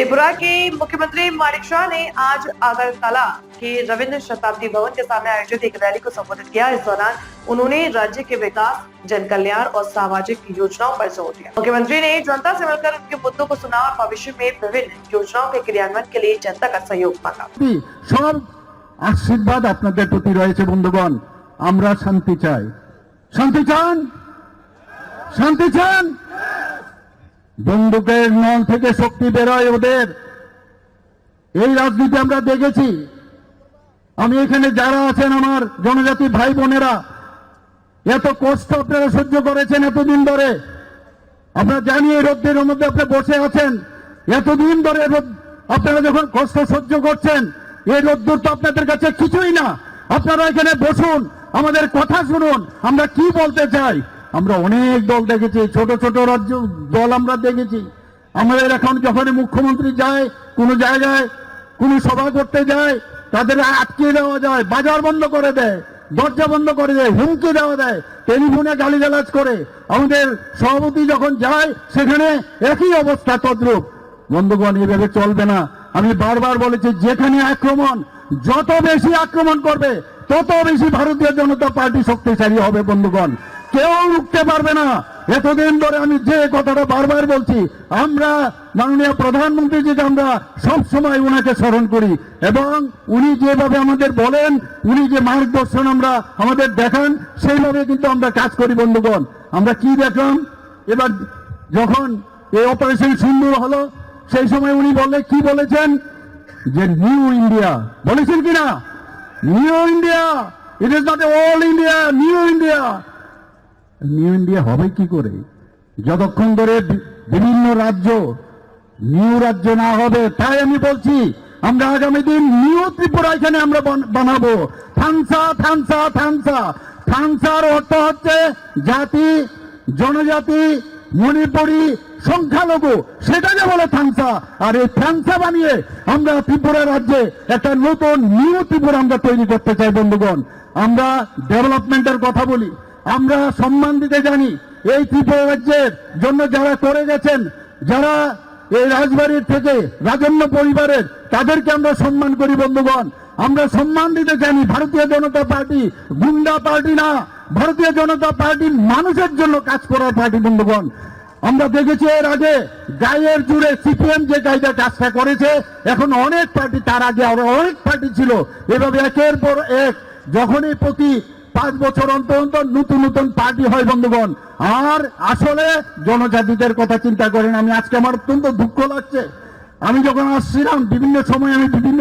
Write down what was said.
त्रिपुरा के मुख्यमंत्री मानिक शाह ने आज अगरतला के रविंद्र शताब्दी भवन के सामने आयोजित एक रैली को संबोधित किया। इस दौरान उन्होंने राज्य के विकास, जन कल्याण और सामाजिक योजनाओं पर जोर दिया। मुख्यमंत्री ने जनता से मिलकर उनके मुद्दों को सुना और भविष्य में विभिन्न योजनाओं के क्रियान्वयन के लिए जनता का सहयोग मांगा। सब आशीर्वाद আপনাদের প্রতি রয়েছে বন্ধুগণ। আমরা শান্তি চাই। শান্তি চান? শান্তি চান? বন্দুকের নল থেকে শক্তি বেরোয় ওদের। এই রাজনীতি আমরা দেখেছি। আমি এখানে যারা আছেন আমার জনজাতি ভাই বোনেরা, এত কষ্ট আপনারা সহ্য করেছেন এতদিন ধরে। আপনারা জানি এই রোদের মধ্যে আপনি বসে আছেন এতদিন ধরে। আপনারা যখন কষ্ট সহ্য করছেন, এই রোদ্দুর তো আপনাদের কাছে কিছুই না। আপনারা এখানে বসুন, আমাদের কথা শুনুন, আমরা কি বলতে চাই। আমরা অনেক দল দেখেছি, ছোট ছোট রাজ্য দল আমরা দেখেছি। আমাদের এখন যখন মুখ্যমন্ত্রী যায় কোনো জায়গায়, কোনো সভা করতে যায়, তাদের আটকে দেওয়া যায়, বাজার বন্ধ করে দেয়, দরজা বন্ধ করে দেয়, হুমকি দেওয়া দেয়, টেলিফোনে গালিগালাজ করে। আমাদের সভাপতি যখন যায় সেখানে একই অবস্থা তদ্রূপ। বন্ধুগণ, এভাবে চলবে না। আমি বারবার বলেছি, যেখানে আক্রমণ, যত বেশি আক্রমণ করবে তত বেশি ভারতীয় জনতা পার্টি শক্তিশালী হবে। বন্ধুগণ, কেউ রুখতে পারবে না। এতদিন ধরে আমি যে কথাটা বারবার বলছি, আমরা মাননীয় প্রধানমন্ত্রীজিকে আমরা সব সময় উনাকে স্মরণ করি এবং উনি যেভাবে আমাদের বলেন, উনি যে মার্গদর্শন আমরা আমাদের দেখান, সেইভাবে কিন্তু আমরা কাজ করি। বন্ধুগণ, আমরা কি দেখলাম এবার যখন এই অপারেশন সিন্দুর হলো, সেই সময় উনি কি বলেছেন যে নিউ ইন্ডিয়া বলেছেন কিনা? New India, it is not all India, new India. New India হবে কি করে যতক্ষণ ধরে বিভিন্ন রাজ্য নিউ রাজ্য না হবে। তাই আমি বলছি, আমরা আগামী দিন নিউ ত্রিপুরা এখানে আমরা বানাবো। থানসা থানসা থানসা। থানসার অর্থ হচ্ছে জাতি, জনজাতি, মণিপুরী, সংখ্যালঘু, সেটাকে বলে থানসা। আর এই থানসা বানিয়ে আমরা ত্রিপুরা রাজ্যে একটা নতুন নিউ ত্রিপুরা আমরা তৈরি করতে চাই। বন্ধুগণ, আমরা ডেভেলপমেন্টের কথা বলি, আমরা সম্মান দিতে জানি। এই ত্রিপুরা রাজ্যের জন্য যারা করে গেছেন, যারা এই রাজবাড়ির থেকে রাজন্য পরিবারের, তাদেরকে আমরা সম্মান করি। বন্ধুগণ, আমরা সম্মান দিতে জানি। ভারতীয় জনতা পার্টি গুন্ডা পার্টি না, ভারতীয় জনতা পার্টি মানুষের জন্য কাজ করার পার্টি। বন্ধুগণ, আমরা দেখেছি এর আগে গায়ের জুড়ে সিপিএম যে কায়দা কাজটা করেছে, এখন অনেক পার্টি, তার আগে আরো অনেক পার্টি ছিল, এভাবে একের পর এক যখনই প্রতি 5 বছর অন্তর অন্তর নতুন নতুন পার্টি হয়। বন্ধুগণ, আর আসলে জনজাতিদের কথা চিন্তা করেন। আমি আজকে আমার অত্যন্ত দুঃখ লাগছে, আমি যখন আসছিলাম বিভিন্ন সময় আমি বিভিন্ন